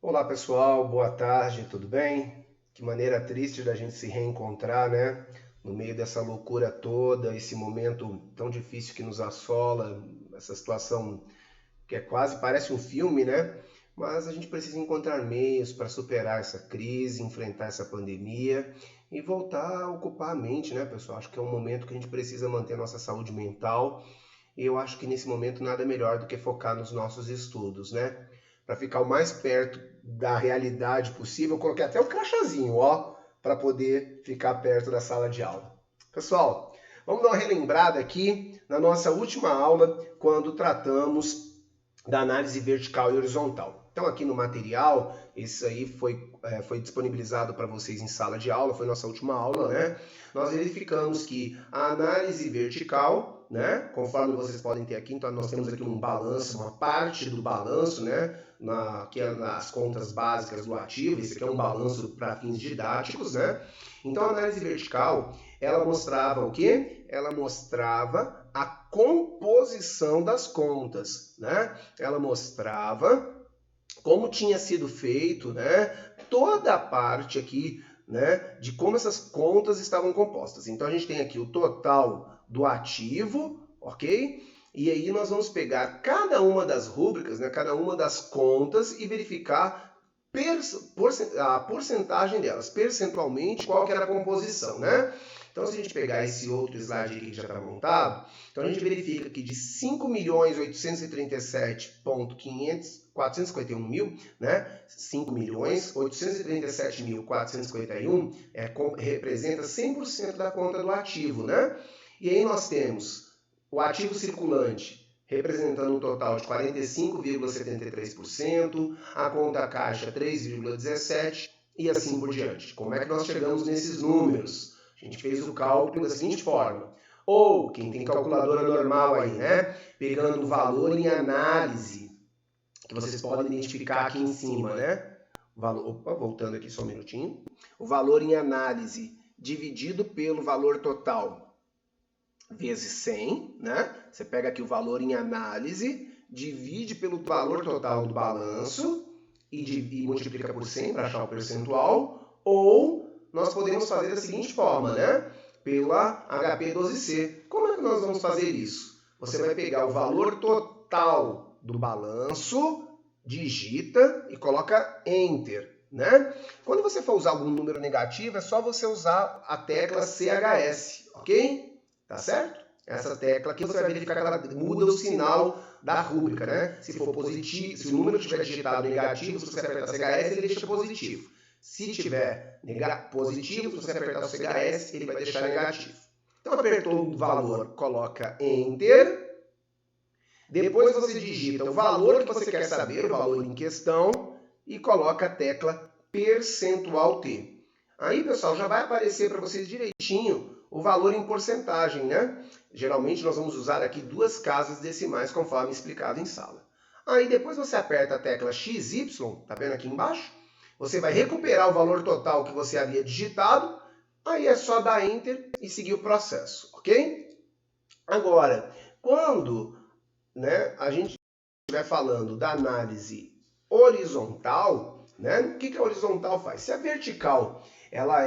Olá pessoal, boa tarde, tudo bem? Que maneira triste da gente se reencontrar, né? No meio dessa loucura toda, esse momento tão difícil que nos assola, essa situação que é quase parece um filme, né? Mas a gente precisa encontrar meios para superar essa crise, enfrentar essa pandemia e voltar a ocupar a mente, né, pessoal? Acho que é um momento que a gente precisa manter a nossa saúde mental e eu acho que nesse momento nada melhor do que focar nos nossos estudos, né? Para ficar o mais perto da realidade possível, eu coloquei até o crachazinho, ó, para poder ficar perto da sala de aula. Pessoal, vamos dar uma relembrada aqui na nossa última aula, quando tratamos da análise vertical e horizontal. Então, aqui no material, isso aí foi disponibilizado para vocês em sala de aula, foi nossa última aula, né? Nós verificamos que a análise vertical, né? Conforme vocês podem ter aqui, então nós temos aqui um balanço, uma parte do balanço, né? Que é nas contas básicas do ativo, esse aqui é um balanço para fins didáticos, né? Então, a análise vertical, ela mostrava o quê? Ela mostrava a composição das contas, né? Ela mostrava como tinha sido feito, né? Toda a parte aqui, né? De como essas contas estavam compostas. Então a gente tem aqui o total do ativo, ok? E aí nós vamos pegar cada uma das rúbricas, né? Cada uma das contas e verificar a porcentagem delas, percentualmente, qual que era a composição, né? Então, se a gente pegar esse outro slide aqui que já está montado, então a gente verifica que de 5.837.451 né? 5.837.451 representa 100% da conta do ativo, né? E aí nós temos o ativo circulante representando um total de 45,73%, a conta caixa 3,17% e assim por diante. Como é que nós chegamos nesses números? A gente fez o cálculo da seguinte forma. Ou, quem tem calculadora normal aí, né? Pegando o valor em análise, que vocês podem identificar aqui em cima, né? Voltando aqui só um minutinho. O valor em análise dividido pelo valor total vezes 100, né? Você pega aqui o valor em análise, divide pelo valor total do balanço e multiplica por 100 para achar o percentual, ou nós podemos fazer da seguinte forma, né? Pela HP12C. Como é que nós vamos fazer isso? Você vai pegar o valor total do balanço, digita e coloca Enter, né? Quando você for usar algum número negativo, é só você usar a tecla CHS, ok? Tá certo? Essa tecla aqui você vai verificar que ela muda o sinal da rúbrica, né? Se for positivo, se o número tiver digitado negativo, se você apertar CHS, ele deixa positivo. Se tiver positivo, se você apertar o CHS, ele vai deixar negativo. Então, apertou o valor, coloca Enter. Depois você digita o valor que você quer saber, o valor em questão, e coloca a tecla percentual T. Aí, pessoal, já vai aparecer para vocês direitinho o valor em porcentagem, né? Geralmente nós vamos usar aqui duas casas decimais, conforme explicado em sala. Aí depois você aperta a tecla XY, tá vendo aqui embaixo? Você vai recuperar o valor total que você havia digitado, aí é só dar Enter e seguir o processo, ok? Agora, quando, né, a gente estiver falando da análise horizontal, né, o que a horizontal faz? Se a vertical ela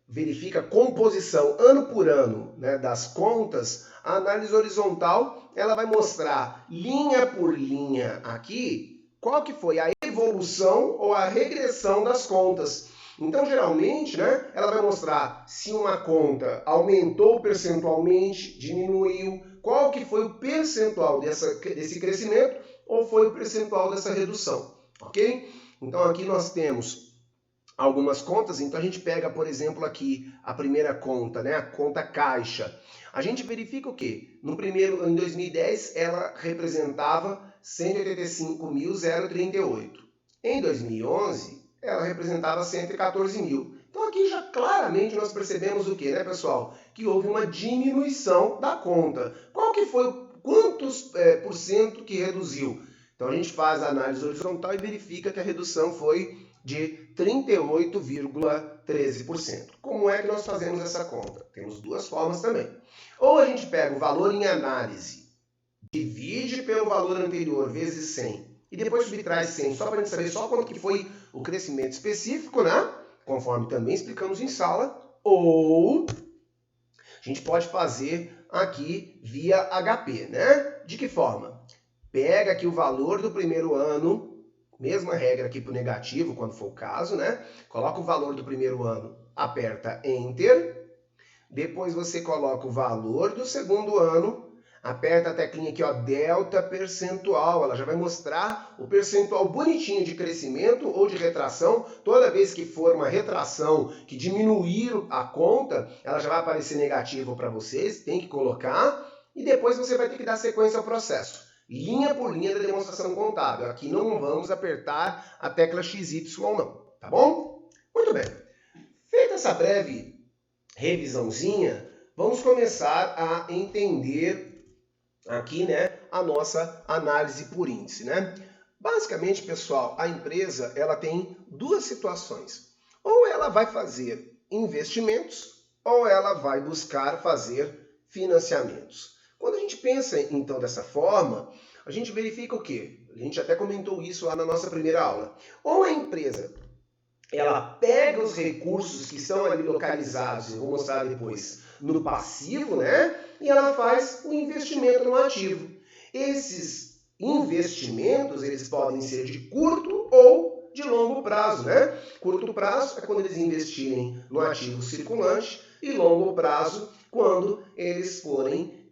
verifica a composição ano por ano, né, das contas, a análise horizontal ela vai mostrar linha por linha aqui qual que foi a evolução ou a regressão das contas. Então, geralmente, né, ela vai mostrar se uma conta aumentou percentualmente, diminuiu, qual que foi o percentual desse crescimento ou foi o percentual dessa redução, ok? Então, aqui nós temos algumas contas, então a gente pega, por exemplo, aqui a primeira conta, né, a conta caixa. A gente verifica o quê? Em 2010, ela representava 185.038. Em 2011, ela representava 114 mil. Então aqui já claramente nós percebemos o quê, né, pessoal? Que houve uma diminuição da conta. Quantos por cento que reduziu? Então a gente faz a análise horizontal e verifica que a redução foi de 38,13%. Como é que nós fazemos essa conta? Temos duas formas também. Ou a gente pega o valor em análise, divide pelo valor anterior vezes 100 e depois subtrai 100, só para a gente saber só quanto que foi o crescimento específico, né? Conforme também explicamos em sala, ou a gente pode fazer aqui via HP, né? De que forma? Pega aqui o valor do primeiro ano, mesma regra aqui para o negativo, quando for o caso, né? Coloca o valor do primeiro ano, aperta Enter, depois você coloca o valor do segundo ano, aperta a teclinha aqui, ó, delta percentual, ela já vai mostrar o percentual bonitinho de crescimento ou de retração. Toda vez que for uma retração que diminuir a conta, ela já vai aparecer negativo para vocês, tem que colocar, e depois você vai ter que dar sequência ao processo, linha por linha da demonstração contábil. Aqui não vamos apertar a tecla XY não, tá bom? Muito bem. Feita essa breve revisãozinha, vamos começar a entender aqui, né, a nossa análise por índice, né? Basicamente, pessoal, a empresa ela tem duas situações. Ou ela vai fazer investimentos, ou ela vai buscar fazer financiamentos. Quando a gente pensa, então, dessa forma, a gente verifica o quê? A gente até comentou isso lá na nossa primeira aula. Ou a empresa ela pega os recursos que estão ali localizados, eu vou mostrar depois, no passivo, né? E ela faz o investimento no ativo. Esses investimentos, eles podem ser de curto ou de longo prazo, né? Curto prazo é quando eles investirem no ativo circulante e longo prazo quando eles forem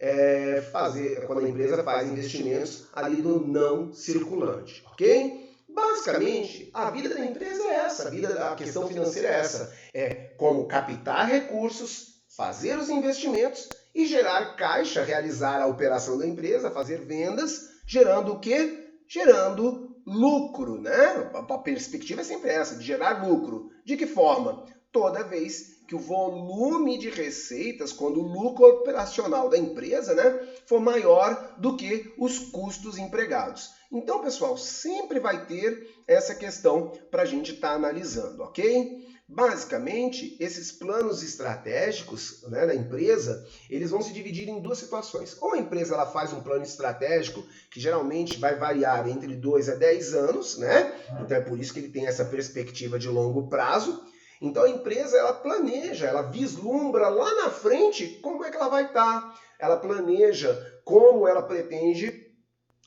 quando a empresa faz investimentos ali no não circulante, ok? Basicamente, a vida da empresa é essa, a questão financeira é essa. É como captar recursos, fazer os investimentos e gerar caixa, realizar a operação da empresa, fazer vendas, gerando o quê? Gerando lucro, né? A perspectiva é sempre essa, de gerar lucro. De que forma? Toda vez que o volume de receitas, quando o lucro operacional da empresa, né, for maior do que os custos empregados. Então, pessoal, sempre vai ter essa questão para a gente estar analisando, ok? Basicamente, esses planos estratégicos, né, da empresa, eles vão se dividir em duas situações. Ou a empresa ela faz um plano estratégico, que geralmente vai variar entre 2 a 10 anos, né? Então é por isso que ele tem essa perspectiva de longo prazo. Então a empresa ela planeja, ela vislumbra lá na frente como é que ela vai estar. Ela planeja como ela pretende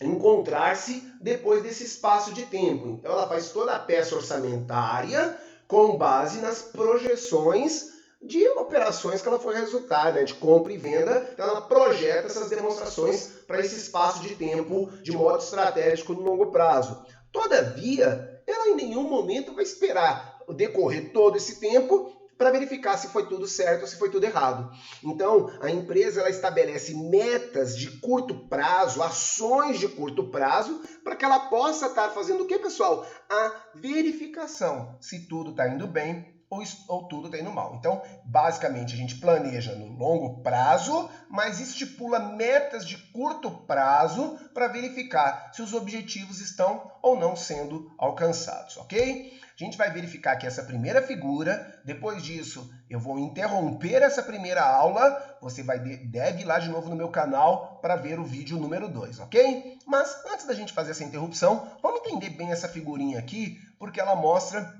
encontrar-se depois desse espaço de tempo. Então ela faz toda a peça orçamentária com base nas projeções de operações que ela for resultar, né, de compra e venda. Então ela projeta essas demonstrações para esse espaço de tempo de modo estratégico no longo prazo. Todavia, ela em nenhum momento vai esperar decorrer todo esse tempo para verificar se foi tudo certo ou se foi tudo errado. Então, a empresa ela estabelece metas de curto prazo, ações de curto prazo, para que ela possa estar fazendo o que, pessoal? A verificação se tudo está indo bem ou tudo está indo mal. Então, basicamente, a gente planeja no longo prazo, mas estipula metas de curto prazo para verificar se os objetivos estão ou não sendo alcançados, ok? A gente vai verificar aqui essa primeira figura, depois disso eu vou interromper essa primeira aula, você deve ir lá de novo no meu canal para ver o vídeo número 2, ok? Mas antes da gente fazer essa interrupção, vamos entender bem essa figurinha aqui, porque ela mostra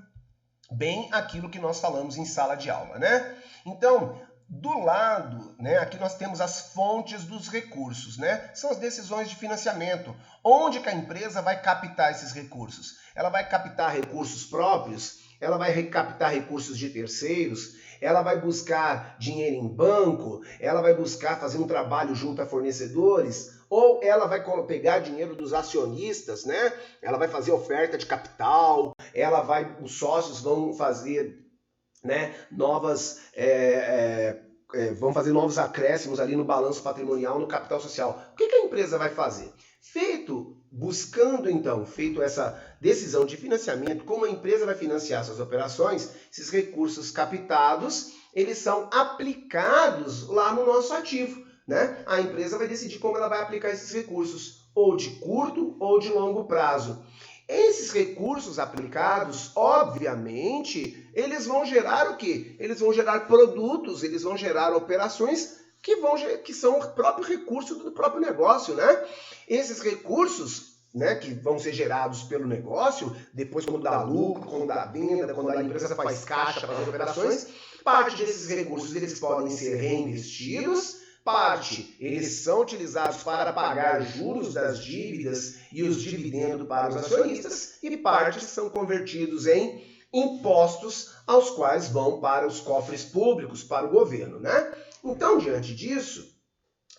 bem aquilo que nós falamos em sala de aula, né? Então, do lado, né, aqui nós temos as fontes dos recursos, né? São as decisões de financiamento. Onde que a empresa vai captar esses recursos? Ela vai captar recursos próprios? Ela vai captar recursos de terceiros? Ela vai buscar dinheiro em banco? Ela vai buscar fazer um trabalho junto a fornecedores? Ou ela vai pegar dinheiro dos acionistas, né? Ela vai fazer oferta de capital? Os sócios vão fazer, né, vão fazer novos acréscimos ali no balanço patrimonial, no capital social. O que a empresa vai fazer? Feito essa decisão de financiamento, como a empresa vai financiar suas operações, esses recursos captados, eles são aplicados lá no nosso ativo, né? A empresa vai decidir como ela vai aplicar esses recursos, ou de curto ou de longo prazo. Esses recursos aplicados, obviamente, eles vão gerar o quê? Eles vão gerar produtos, eles vão gerar operações que são o próprio recurso do próprio negócio, né? Esses recursos né, que vão ser gerados pelo negócio, depois quando dá lucro, quando dá venda, quando a empresa faz caixa para as operações, parte desses recursos eles podem ser reinvestidos, parte eles são utilizados para pagar juros das dívidas e os dividendos para os acionistas, e parte são convertidos em impostos aos quais vão para os cofres públicos, para o governo, né? Então, diante disso,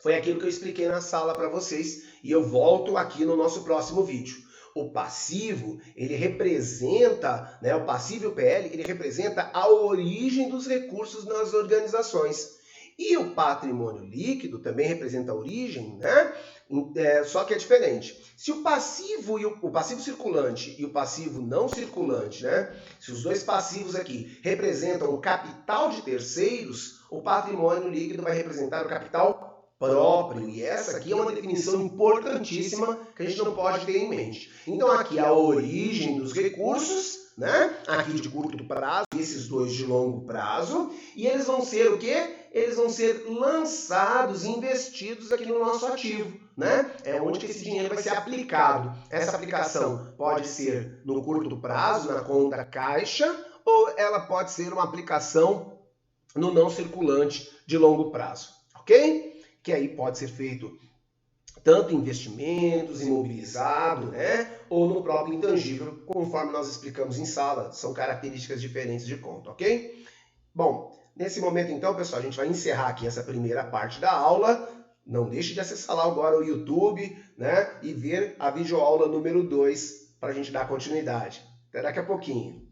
foi aquilo que eu expliquei na sala para vocês e eu volto aqui no nosso próximo vídeo. O passivo, ele representa, né, o passivo e o PL, ele representa a origem dos recursos nas organizações. E o patrimônio líquido também representa a origem, né? Só que é diferente. Se o passivo o passivo circulante e o passivo não circulante, né? Se os dois passivos aqui representam o capital de terceiros, o patrimônio líquido vai representar o capital próprio. E essa aqui é uma definição importantíssima que a gente não pode ter em mente. Então aqui a origem dos recursos, né? Aqui de curto prazo, esses dois de longo prazo, e eles vão ser o quê? Eles vão ser lançados, investidos aqui no nosso ativo, né? É onde que esse dinheiro vai ser aplicado. Essa aplicação pode ser no curto prazo, na conta caixa, ou ela pode ser uma aplicação no não circulante de longo prazo, ok? Que aí pode ser feito tanto em investimentos, imobilizado, né? Ou no próprio intangível, conforme nós explicamos em sala. São características diferentes de conta, ok? Bom, nesse momento então, pessoal, a gente vai encerrar aqui essa primeira parte da aula. Não deixe de acessar lá agora o YouTube, né? E ver a videoaula número 2 para a gente dar continuidade. Até daqui a pouquinho.